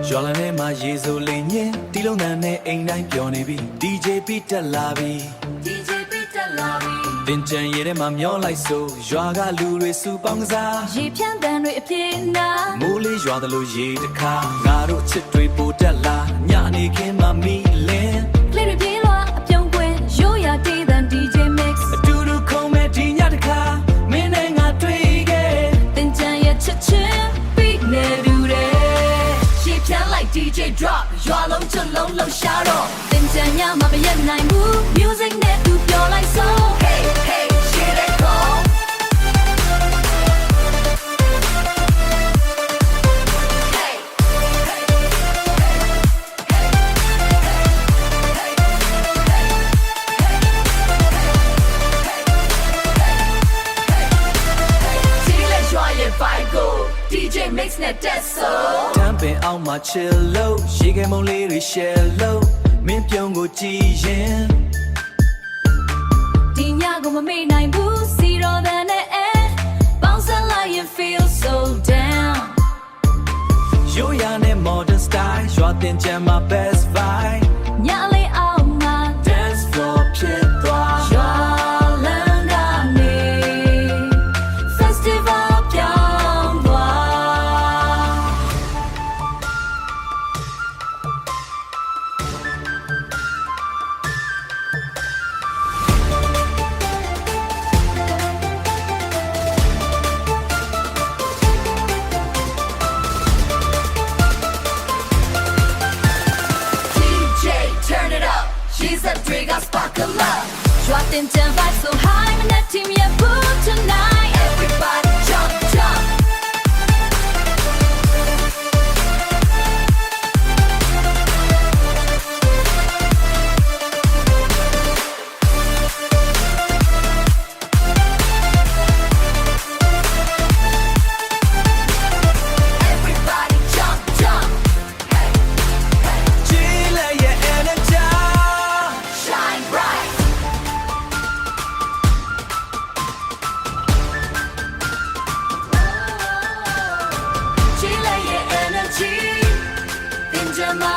ရွာလနဲ့မှာရေစိုးလေးညင်းတီးလုံးတန်နဲ့အိမ်တိုင်းပျော်နေပြီ DJ ပြတက်လာပြီ DJ ပြတက်လာပြီ တင်ကြံရဲထဲမှာမျောလိုက်ဆိုရွာကလူတွေစုပေါင်းကစား ရေဖြန်းတန်တွေအပြင်းနာ မိုးလေးရွာသလိုရေတခါငါတို့ချစ်တွေပိုတက်လာညနေခင်းမှမီလင်း ကလေးတွေပြေးလွှာအပြုံးကွင်းရိုးရာတေးသံ DJ Mix အတူတူခုံးမဲ့ဒီညတခါမင်းနဲ့ငါတွေ့ခဲ့ တင်ကြံရဲ့ချစ်ချင်းပြီးနေတူတယ်ရေဖြန်းလိုက် DJ drop ရွာလုံးချလုံးလှရှာတော့တင်ကြံညမှာမရက်နိုင်ဘူး music နဲ့သူပြောလိုက်ဆို Hey hey shit it go DJ Mix နဲ့တက်ဆိုတမ်းပင်အောင်မှာ chill လို့ရေခဲမုံလေးတွေ share လို့မင်းပြုံးကိုကြည်ရင် ဒီညကိုမမေ့နိုင်ဘူးစီရောတဲ့နဲ့ပေါင်းစပ်လိုက်ရင် feel so down ရိုးရာနဲ့ modern style ရွာတင်ကြံမှာ best vibe ညလေးအောင်မှာ dance floor ဖြစ်သွား ရွာလမ်းကနေ festival ပြောင်းသွား DJ turn it up she's a trigger sparkle up ရွာတင်ကြံ vibe so high မနဲ့ team yeah boom tonight everybody jump jump everybody jump jump hey hey ကြည်လက်ရဲ့ energy shine bright ချီလိုက်ရဲ့ energy တင်ကြမှာ